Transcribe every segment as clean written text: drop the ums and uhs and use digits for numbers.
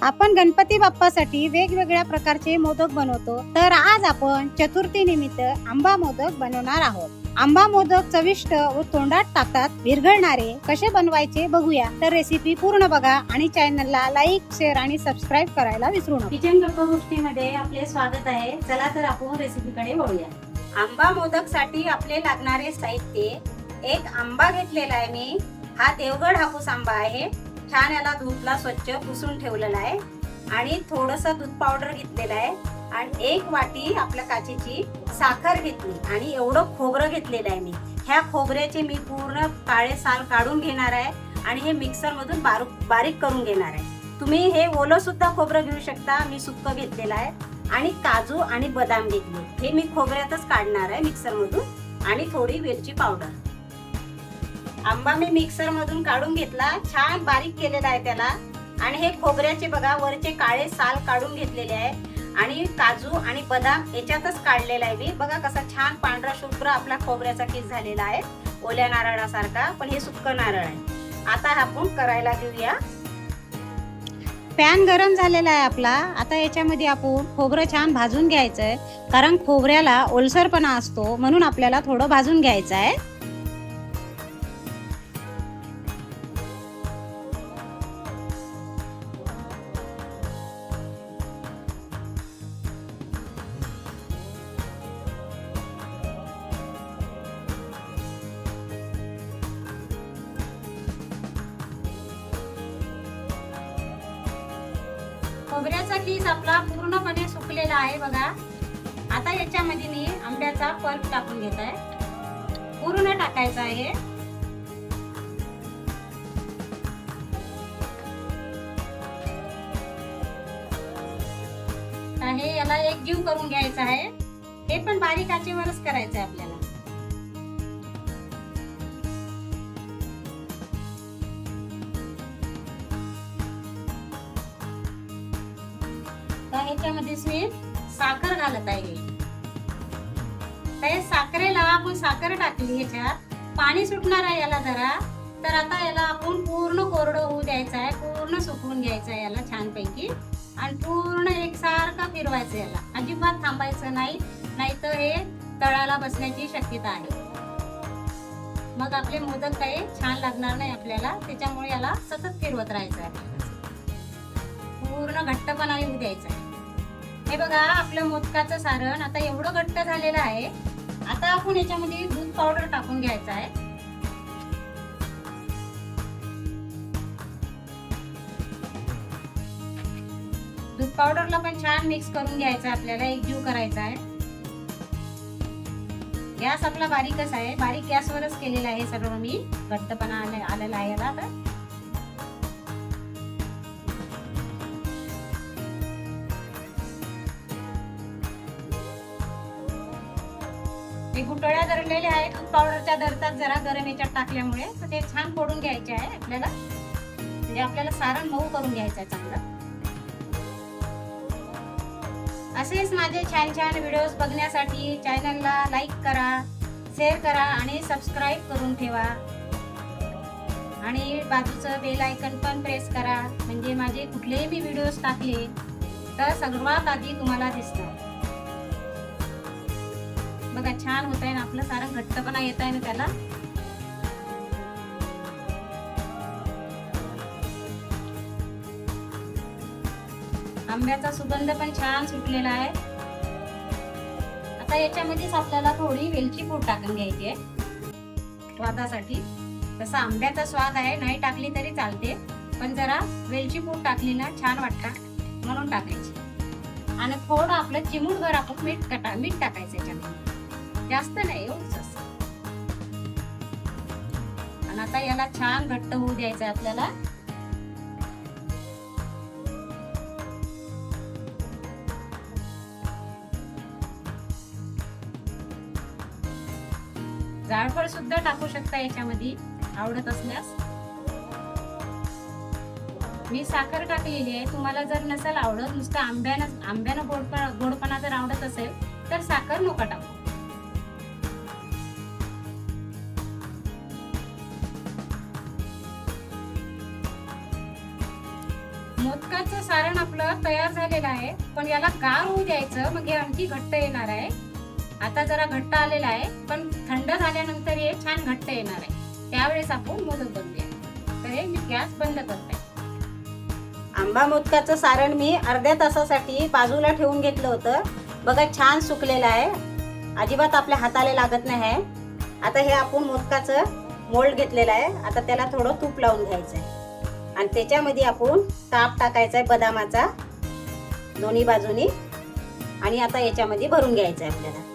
आपण गणपती बाप्पासाठी वेगवेगळ्या प्रकारचे मोदक बनवतो. तर आज आपण चतुर्थी निमित्त आंबा मोदक बनवणार आहोत. आंबा मोदक चविष्ट व तोंडात टाकतात विरघळणारे कसे बनवायचे बघूया. तर रेसिपी पूर्ण बघा आणि चॅनलला लाईक, शेअर आणि सबस्क्राईब करायला विसरू नका. किचन गप्पा गोष्टीमध्ये आपले स्वागत आहे. चला तर आपण रेसिपीकडे वळूया. आंबा मोदक साठी आपले लागणारे साहित्य: एक आंबा घेतलेला आहे मी. हा देवगड हापूस आंबा आहे. छान याला धुतला, स्वच्छ पुसून ठेवलेला आहे आणि थोडंसं दूध पावडर घेतलेलं आहे आणि एक वाटी आपल्या काचेची साखर घेतली आणि एवढं खोबरं घेतलेलं आहे मी. ह्या खोबऱ्याचे मी पूर्ण काळे साल काढून घेणार आहे आणि हे मिक्सर मधून बारीक करून घेणार आहे. तुम्ही हे ओलं सुद्धा खोबरं घेऊ शकता. मी सुक्क घेतलेलं आहे आणि काजू आणि बदाम घेतले. हे मी खोबऱ्यातच काढणार आहे मिक्सर मधून आणि थोडी वेलची पावडर. आंबा मी मिक्सर मधून काढून घेतला, छान बारीक केलेला आहे त्याला. आणि हे खोबऱ्याचे बघा वरचे काळे साल काढून घेतलेले आहे आणि काजू आणि बदाम याच्यातच काढलेला आहे मी. बघा कसा छान पांढरा शुभ्र आपला खोबऱ्याचा किस झालेला आहे, ओल्या नारळासारखा, पण हे सुक्क नारळ आहे. आता आपण करायला घेऊया. पॅन गरम झालेला आहे आपला. आता याच्यामध्ये आपण खोबरं छान भाजून घ्यायचं आहे, कारण खोबऱ्याला ओलसरपणा असतो म्हणून आपल्याला थोडं भाजून घ्यायचं आहे. खोबऱ्याचा किस आपला पूर्णपणे सुकलेला आहे बघा. आता याच्यामध्ये मी आंब्याचा पल्प टाकून घेत आहे. पूर्ण टाकायचा आहे. हे याला एकजीव करून घ्यायचं आहे. हे पण बारीक आचेवरच करायचं आहे आपल्याला. ह्याच्यामध्येच मी साखर घालत आहे. तर साखरेला आपण साखर टाकली, ह्याच्यात पाणी सुटणार आहे याला जरा. तर आता याला आपण पूर्ण कोरडं होऊ द्यायचं आहे, पूर्ण सुकवून घ्यायचं आहे याला छानपैकी आणि पूर्ण एकसारखा फिरवायचं याला. अजिबात थांबायचं नाही, नाहीतर हे तळाला बसण्याची शक्यता आहे. मग आपले मोदक काही छान लागणार नाही आपल्याला. त्याच्यामुळे याला सतत फिरवत राहायचं आहे. पूर्ण घट्टपणा येऊ द्यायचा आहे. हे बघा आपलं मोदकाचं सारण आता एवढं घट्ट झालेलं आहे. आता आपण याच्यामध्ये दूध पावडर टाकून घ्यायचं आहे. दूध पावडरला पण छान मिक्स करून घ्यायचं आहे आपल्याला, एकजीव करायचा आहे. गॅस आपला बारीकच आहे, बारीक गॅसवरच केलेला आहे सगळं मी. घट्टपणा आलेला आहे याला. आता हे गुठळ्या धरलेले आहेत दूध पावडरच्या धरतात जरा गरम याच्यात टाकल्यामुळे. तर ते छान फोडून घ्यायचे आहे आपल्याला, म्हणजे आपल्याला सारण मऊ करून घ्यायचं आहे चांगलं. असेच माझे छान छान व्हिडिओज बघण्यासाठी चॅनलला लाईक करा, शेअर करा आणि सबस्क्राईब करून ठेवा. आणि बाजूचं बेल आयकन पण प्रेस करा, म्हणजे माझे कुठलेही मी व्हिडिओज टाकले तर सर्वात आधी तुम्हाला दिसणार. बघा छान होत आहे ना आपलं सारण, घट्टपणा येत आहे ना त्याला. आंब्याचा सुगंध पण छान सुटलेला आहे. आता याच्यामध्येच आपल्याला थोडी वेलची पूड टाकून घ्यायची आहे स्वादासाठी. तसा आंब्याचा स्वाद आहे, नाही टाकली तरी चालते, पण जरा वेलची पूड टाकली ना छान वाटतं म्हणून टाकायची. आणि थोडं आपलं चिमूटभर आपण मीठ टाकायचं याच्यामध्ये, जास्त नाही, एवढंच. आणि आता याला छान घट्ट होऊ द्यायचं आपल्याला. जायफळ सुद्धा टाकू शकता याच्यामध्ये आवडत असल्यास. मी साखर टाकलेली आहे. तुम्हाला जर नसेल आवडत, नुसतं आंब्यानं गोडपणा जर आवडत असेल तर साखर नका टाकू. मोदकाचं सारण आपलं तयार झालेलं आहे, पण याला गार होऊ द्यायचं, मग हे आणखी घट्ट येणार आहे. आता जरा घट्ट आलेला आहे, पण थंड झाल्यानंतर हे छान घट्ट येणार आहे. त्यावेळेस आपण मोदक बनवूया. तर हे मी गॅस बंद करते. आंबा मोदकाचं सारण मी अर्ध्या तासासाठी बाजूला ठेवून घेतलं होतं. बघा छान सुकलेलं आहे, अजिबात आपल्या हाताला लागत नाही आहे. आता हे आपण मोदकाचं मोल्ड घेतलेलं आहे. आता त्याला थोडं तूप लावून घ्यायचं आहे आणि त्याच्यामध्ये आपण ताप टाकायचा आहे बदामाचा दोन्ही बाजूनी आणि आता याच्यामध्ये भरून घ्यायचं आहे आपल्याला.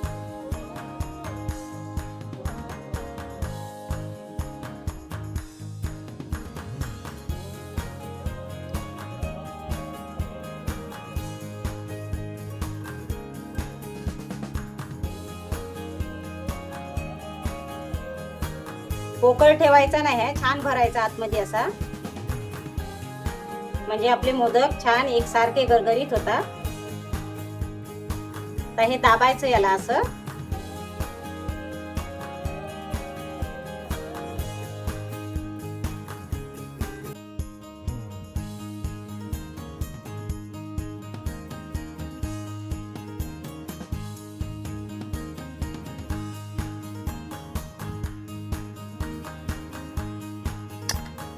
पोकळ ठेवायचा नाही आहे, छान भरायचा आतमध्ये असा, म्हणजे आपले मोदक छान एकसारखे गरगरीत होतात. तर हे दाबायचं याला असं.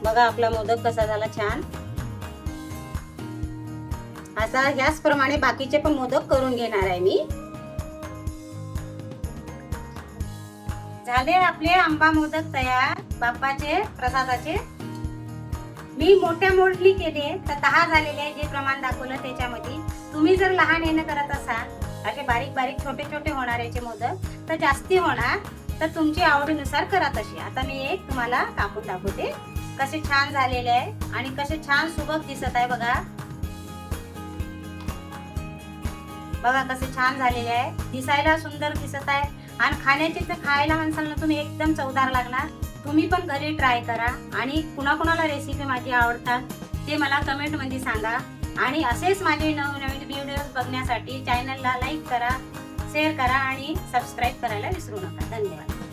बघा आपला मोदक कसा झाला छान. असा ह्याच प्रमाणे बाकीचे पण मोदक करून घेणार आहे मी. झाले आपले आंबा मोदक तयार बाप्पाचे प्रसादाचे. मी मोठ्या मोडली केले तर 10 झालेले आहे, जे प्रमाण दाखवलं त्याच्यामध्ये. तुम्ही जर लहान येणं करत असाल, असे बारीक बारीक छोटे छोटे होणार याचे मोदक, तर जास्ती होणार, तर तुमची आवडीनुसार करा तशी. आता मी एक तुम्हाला कापून दाखवते कसे छान झालेले आहे आणि कसे छान सुबक दिसत आहे. बघा बघा कसे छान झालेले आहे, दिसायला सुंदर दिसत आहे आणि खाण्याचे तर खायला म्हणसाल ना तुम्ही एकदम चवदार लागणार. तुम्ही पण घरी ट्राय करा आणि कुणाकुणाला रेसिपी माझी आवडतात ते मला कमेंट मध्ये सांगा. आणि असेच माझे नवनवीन व्हिडिओज बघण्यासाठी चॅनलला लाईक करा, शेअर करा आणि सबस्क्राईब करायला विसरू नका. धन्यवाद.